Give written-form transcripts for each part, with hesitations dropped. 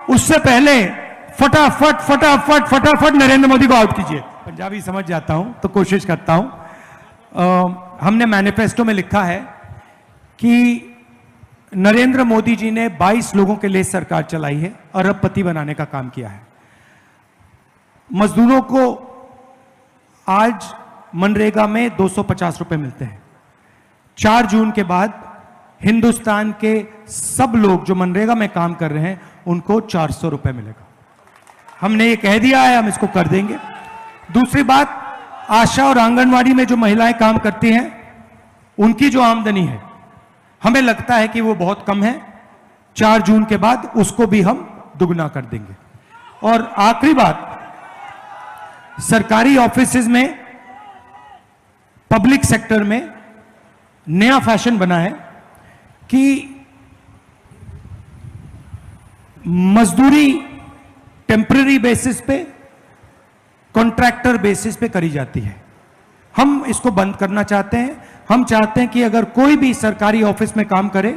उससे पहले फटाफट फटाफट फटाफट नरेंद्र मोदी को आउट कीजिए। पंजाबी समझ जाता हूं तो कोशिश करता हूं। हमने मैनिफेस्टो में लिखा है कि नरेंद्र मोदी जी ने 22 लोगों के लिए सरकार चलाई है, अरबपति बनाने का काम किया है। मजदूरों को आज मनरेगा में 250 रुपए मिलते हैं। 4 जून के बाद हिंदुस्तान के सब लोग जो मनरेगा में काम कर रहे हैं उनको 400 रुपए मिलेगा। हमने ये कह दिया है, हम इसको कर देंगे। दूसरी बात, आशा और आंगनवाड़ी में जो महिलाएं काम करती हैं उनकी जो आमदनी है हमें लगता है कि वो बहुत कम है। 4 जून के बाद उसको भी हम दुगना कर देंगे। और आखिरी बात, सरकारी ऑफिसेज में, पब्लिक सेक्टर में नया फैशन बना है कि मजदूरी टेम्पररी बेसिस पे, कॉन्ट्रैक्टर बेसिस पे करी जाती है। हम इसको बंद करना चाहते हैं। हम चाहते हैं कि अगर कोई भी सरकारी ऑफिस में काम करे,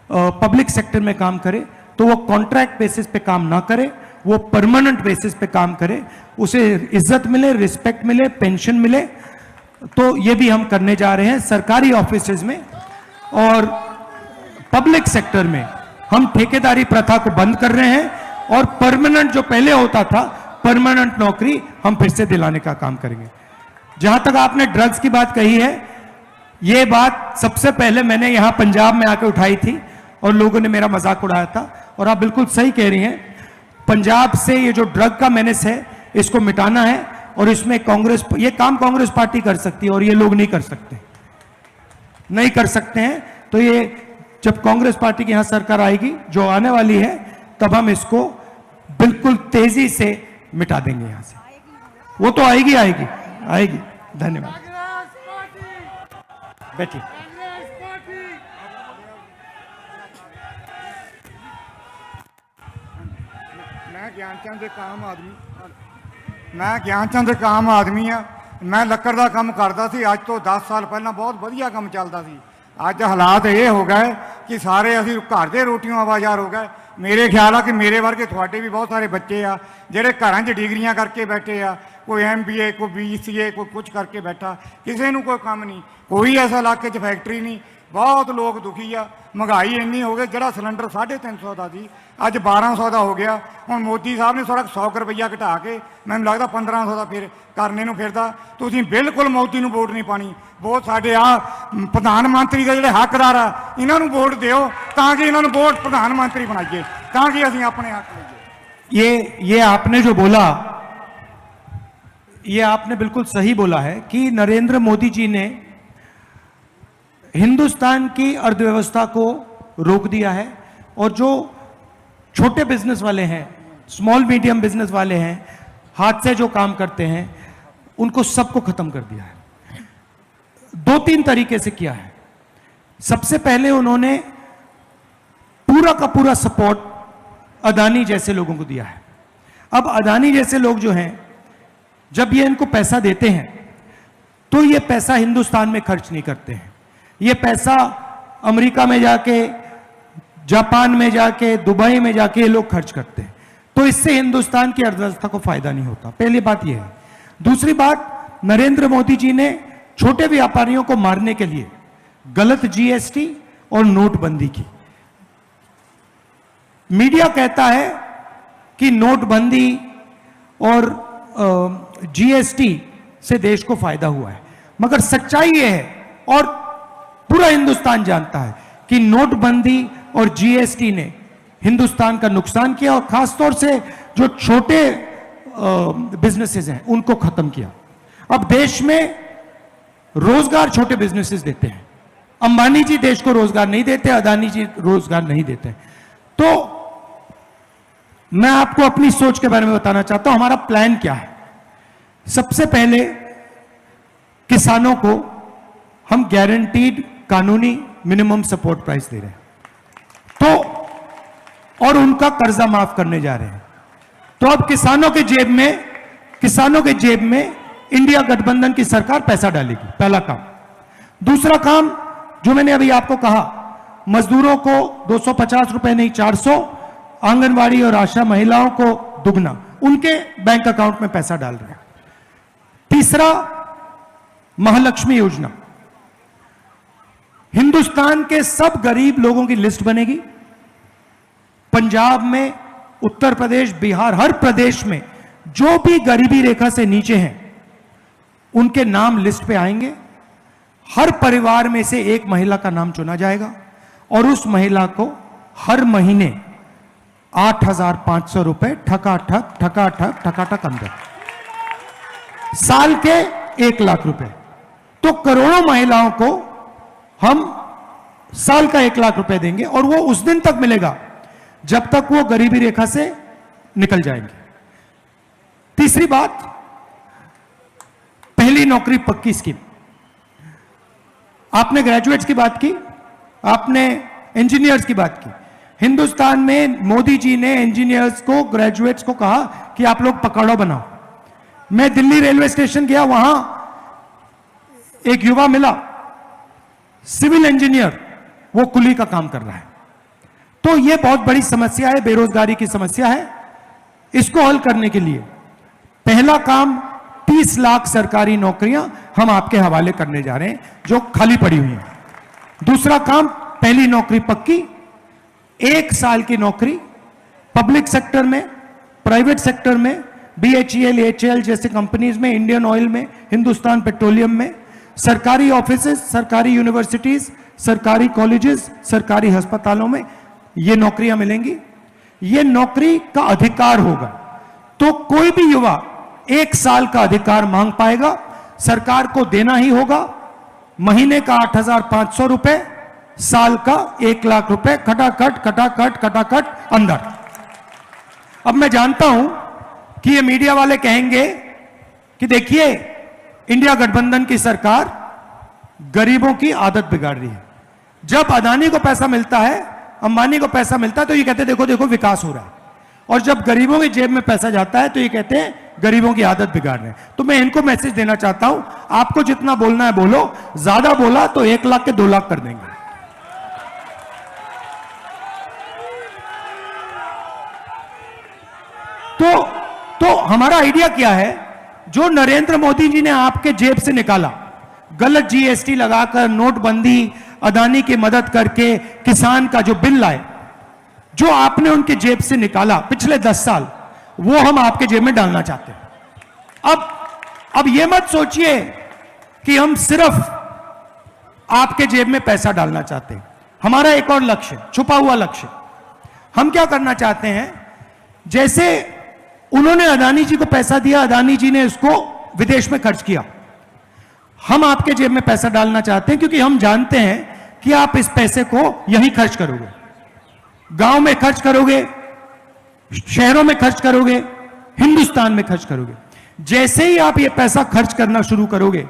पब्लिक सेक्टर में काम करे, तो वो कॉन्ट्रैक्ट बेसिस पे काम ना करे, वो परमानेंट बेसिस पे काम करे, उसे इज्जत मिले, रिस्पेक्ट मिले, पेंशन मिले। तो ये भी हम करने जा रहे हैं सरकारी ऑफिसेज में। और पब्लिक सेक्टर में हम ठेकेदारी प्रथा को बंद कर रहे हैं और परमानेंट जो पहले होता था, परमानेंट नौकरी हम फिर से दिलाने का काम करेंगे। जहां तक आपने ड्रग्स की बात कही है, यह बात सबसे पहले मैंने यहां पंजाब में आकर उठाई थी और लोगों ने मेरा मजाक उड़ाया था। और आप बिल्कुल सही कह रही हैं, पंजाब से ये जो ड्रग का मेनेस है इसको मिटाना है। और इसमें कांग्रेस, ये काम कांग्रेस पार्टी कर सकती है और ये लोग नहीं कर सकते, नहीं कर सकते हैं। तो ये जब कांग्रेस पार्टी की यहां सरकार आएगी, जो आने वाली है, तब हम इसको बिल्कुल तेजी से मिटा देंगे यहां से। वो तो आएगी आएगी आएगी। धन्यवाद। बैठिए। मैं ज्ञानचंद एक आम आदमी हाँ। मैं ਲੱਕੜ ਦਾ ਕੰਮ ਕਰਦਾ ਸੀ। ਅੱਜ ਤੋਂ 10 ਸਾਲ ਪਹਿਲਾਂ ਬਹੁਤ ਵਧੀਆ ਕੰਮ ਚੱਲਦਾ ਸੀ। ਅੱਜ ਹਾਲਾਤ ਇਹ ਹੋ ਗਏ ਕਿ ਸਾਰੇ ਅਸੀਂ ਘਰ ਦੇ ਰੋਟੀਆਂ ਆਵਾਜ਼ਾਰ ਹੋ ਗਏ। ਮੇਰੇ ਖਿਆਲ ਆ ਕਿ ਮੇਰੇ ਵਰਗੇ ਤੁਹਾਡੇ ਵੀ ਬਹੁਤ ਸਾਰੇ ਬੱਚੇ ਆ ਜਿਹੜੇ ਘਰਾਂ 'ਚ ਡਿਗਰੀਆਂ ਕਰਕੇ ਬੈਠੇ ਆ। ਕੋਈ MBA, ਕੋਈ BCA, ਕੋਈ ਕੁਝ ਕਰਕੇ ਬੈਠਾ, ਕਿਸੇ ਨੂੰ ਕੋਈ ਕੰਮ ਨਹੀਂ, ਕੋਈ ਐਸਾ ਇਲਾਕੇ 'ਚ ਫੈਕਟਰੀ ਨਹੀਂ। बहुत लोग दुखी आ। महंगाई इन्नी हो गई, जरा सिलेंडर 350 का सी अज 1200 का हो गया। हुण मोदी साहब ने थोड़ा 100 रुपया घटा के मैनूं लगता 1500 का फिर करने नूं फिरदा। तुसीं बिल्कुल मोदी नूं वोट नहीं पानी। वोट साडे आ प्रधानमंत्री के जिहड़े हकदार आ इन्हां नूं वोट दिओ तां कि इन्हां नूं वोट प्रधानमंत्री बनाइए, तां कि असीं अपने हक लईए। ये आपने जो बोला, ये आपने बिल्कुल सही बोला है कि नरेंद्र मोदी जी ने हिंदुस्तान की अर्थव्यवस्था को रोक दिया है। और जो छोटे बिजनेस वाले हैं, स्मॉल मीडियम बिजनेस वाले हैं, हाथ से जो काम करते हैं, उनको सबको खत्म कर दिया है। 2-3 तरीके से किया है। सबसे पहले उन्होंने पूरा का पूरा सपोर्ट अदानी जैसे लोगों को दिया है। अब अदानी जैसे लोग जो हैं, जब ये इनको पैसा देते हैं तो ये पैसा हिंदुस्तान में खर्च नहीं करते हैं। ये पैसा अमेरिका में जाके, जापान में जाके, दुबई में जाके ये लोग खर्च करते हैं। तो इससे हिंदुस्तान की अर्थव्यवस्था को फायदा नहीं होता। पहली बात यह है। दूसरी बात, नरेंद्र मोदी जी ने छोटे व्यापारियों को मारने के लिए गलत GST और नोटबंदी की। मीडिया कहता है कि नोटबंदी और GST से देश को फायदा हुआ है, मगर सच्चाई यह है और पूरा हिंदुस्तान जानता है कि नोटबंदी और GST ने हिंदुस्तान का नुकसान किया और खासतौर से जो छोटे बिजनेसेस हैं उनको खत्म किया। अब देश में रोजगार छोटे बिजनेसेस देते हैं। अंबानी जी देश को रोजगार नहीं देते, अदानी जी रोजगार नहीं देते। तो मैं आपको अपनी सोच के बारे में बताना चाहता हूं। हमारा प्लान क्या है? सबसे पहले किसानों को हम गारंटीड कानूनी मिनिमम सपोर्ट प्राइस दे रहे हैं, तो और उनका कर्जा माफ करने जा रहे हैं। तो अब किसानों के जेब में इंडिया गठबंधन की सरकार पैसा डालेगी, पहला काम। दूसरा काम जो मैंने अभी आपको कहा, मजदूरों को 250 रुपए नहीं 400, आंगनवाड़ी और आशा महिलाओं को दुगना उनके बैंक अकाउंट में पैसा डाल रहे हैं। तीसरा, महालक्ष्मी योजना। हिंदुस्तान के सब गरीब लोगों की लिस्ट बनेगी। पंजाब में, उत्तर प्रदेश, बिहार, हर प्रदेश में जो भी गरीबी रेखा से नीचे हैं उनके नाम लिस्ट पे आएंगे। हर परिवार में से एक महिला का नाम चुना जाएगा और उस महिला को हर महीने 8,500 रुपए ठकाठक अंदर, साल के 1 लाख रुपए। तो करोड़ों महिलाओं को हम साल का 1 लाख रुपए देंगे और वो उस दिन तक मिलेगा जब तक वो गरीबी रेखा से निकल जाएंगे। तीसरी बात, पहली नौकरी पक्की स्कीम। आपने ग्रेजुएट्स की बात की, आपने इंजीनियर्स की बात की। हिंदुस्तान में मोदी जी ने इंजीनियर्स को, ग्रेजुएट्स को कहा कि आप लोग पकौड़ा बनाओ। मैं दिल्ली रेलवे स्टेशन गया, वहां एक युवा मिला, सिविल इंजीनियर, वो कुली का काम कर रहा है। तो यह बहुत बड़ी समस्या है, बेरोजगारी की समस्या है। इसको हल करने के लिए पहला काम 30 लाख सरकारी नौकरियां हम आपके हवाले करने जा रहे हैं जो खाली पड़ी हुई हैं। दूसरा काम, पहली नौकरी पक्की, 1 साल की नौकरी पब्लिक सेक्टर में, प्राइवेट सेक्टर में, BHEL, HAL जैसे कंपनीज में, इंडियन ऑयल में, हिंदुस्तान पेट्रोलियम में, सरकारी ऑफिसेस, सरकारी यूनिवर्सिटीज, सरकारी कॉलेजेस, सरकारी अस्पतालों में ये नौकरियां मिलेंगी। ये नौकरी का अधिकार होगा, तो कोई भी युवा 1 साल का अधिकार मांग पाएगा, सरकार को देना ही होगा। महीने का 8,500 रुपए, साल का 1 लाख रुपए, खटाखट अंदर। अब मैं जानता हूं कि ये मीडिया वाले कहेंगे कि देखिए इंडिया गठबंधन की सरकार गरीबों की आदत बिगाड़ रही है। जब अदानी को पैसा मिलता है, अंबानी को पैसा मिलता है, तो ये कहते हैं देखो देखो विकास हो रहा है, और जब गरीबों की जेब में पैसा जाता है तो ये कहते हैं गरीबों की आदत बिगाड़ रहे हैं। तो मैं इनको मैसेज देना चाहता हूं, आपको जितना बोलना है बोलो, ज्यादा बोला तो 1 लाख के 2 लाख कर देंगे। तो हमारा आइडिया क्या है, जो नरेंद्र मोदी जी ने आपके जेब से निकाला, गलत GST लगाकर, नोटबंदी, अदानी की मदद करके, किसान का जो बिल लाए, जो आपने उनके जेब से निकाला पिछले 10 साल, वो हम आपके जेब में डालना चाहते हैं। अब ये मत सोचिए कि हम सिर्फ आपके जेब में पैसा डालना चाहते हैं। हमारा एक और लक्ष्य, छुपा हुआ लक्ष्य, हम क्या करना चाहते हैं, जैसे उन्होंने अदानी जी को पैसा दिया, अदानी जी ने इसको विदेश में खर्च किया, हम आपके जेब में पैसा डालना चाहते हैं, क्योंकि हम जानते हैं कि आप इस पैसे को यहीं खर्च करोगे, गांव में खर्च करोगे, शहरों में खर्च करोगे, हिंदुस्तान में खर्च करोगे। जैसे ही आप ये पैसा खर्च करना शुरू करोगे,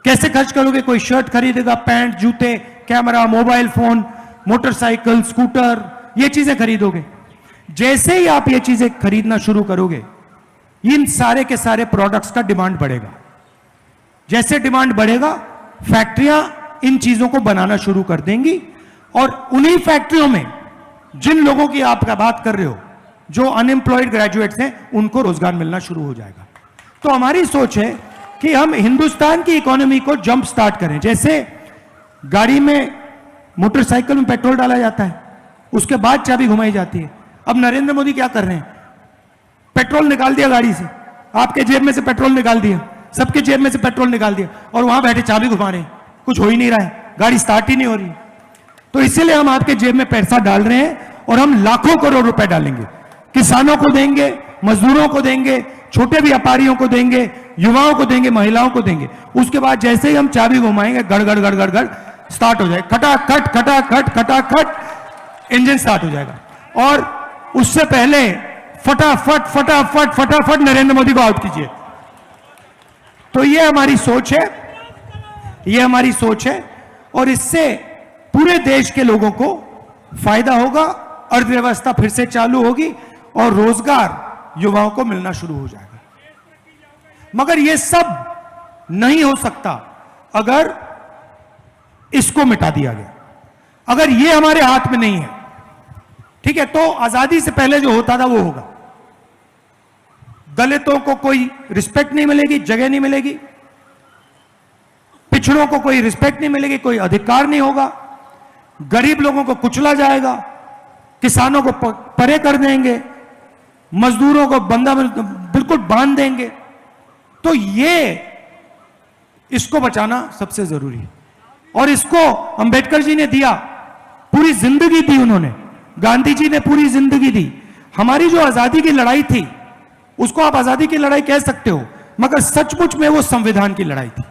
कैसे खर्च करोगे, कोई शर्ट खरीदेगा, पैंट, जूते, camera, mobile phone, motorcycle, scooter, ये चीजें खरीदोगे। जैसे ही आप ये चीजें खरीदना शुरू करोगे, इन सारे के सारे प्रोडक्ट्स का डिमांड बढ़ेगा। जैसे डिमांड बढ़ेगा, फैक्ट्रियां इन चीजों को बनाना शुरू कर देंगी, और उन्हीं फैक्ट्रियों में जिन लोगों की आप बात कर रहे हो, जो अनएम्प्लॉयड ग्रेजुएट्स हैं, उनको रोजगार मिलना शुरू हो जाएगा। तो हमारी सोच है कि हम हिंदुस्तान की इकोनॉमी को जंप स्टार्ट करें। जैसे गाड़ी में, मोटरसाइकिल में पेट्रोल डाला जाता है, उसके बाद चाबी घुमाई जाती है। अब नरेंद्र मोदी क्या कर रहे हैं, पेट्रोल निकाल दिया गाड़ी से, आपके जेब में से पेट्रोल निकाल दिया, सबके जेब में से पेट्रोल निकाल दिया, और वहां बैठे चाबी घुमा रहे हैं, कुछ हो ही नहीं रहा है, गाड़ी स्टार्ट ही नहीं हो रही। तो इसीलिए हम आपके जेब में पैसा डाल रहे हैं, और हम लाखों करोड़ रुपए डालेंगे, किसानों को देंगे, मजदूरों को देंगे, छोटे व्यापारियों को देंगे, युवाओं को देंगे, महिलाओं को देंगे। उसके बाद जैसे ही हम चाबी घुमाएंगे, गड़गड़ गड़गड़ गड़ स्टार्ट हो जाएगा, खटाखट इंजन स्टार्ट हो जाएगा, और उससे पहले फटाफट नरेंद्र मोदी को आउट कीजिए। तो ये हमारी सोच है, ये हमारी सोच है, और इससे पूरे देश के लोगों को फायदा होगा, अर्थव्यवस्था फिर से चालू होगी, और रोजगार युवाओं को मिलना शुरू हो जाएगा। मगर यह सब नहीं हो सकता अगर इसको मिटा दिया गया, अगर यह हमारे हाथ में नहीं है। ठीक है, तो आजादी से पहले जो होता था वो होगा। दलितों को कोई रिस्पेक्ट नहीं मिलेगी, जगह नहीं मिलेगी, पिछड़ों को कोई रिस्पेक्ट नहीं मिलेगी, कोई अधिकार नहीं होगा, गरीब लोगों को कुचला जाएगा, किसानों को परे कर देंगे, मजदूरों को बंदा बिल्कुल बांध देंगे। तो ये इसको बचाना सबसे जरूरी है, और इसको अंबेडकर जी ने दिया, पूरी जिंदगी दी उन्होंने, गांधी जी ने पूरी जिंदगी दी। हमारी जो आजादी की लड़ाई थी उसको आप आजादी की लड़ाई कह सकते हो, मगर सचमुच में वो संविधान की लड़ाई थी।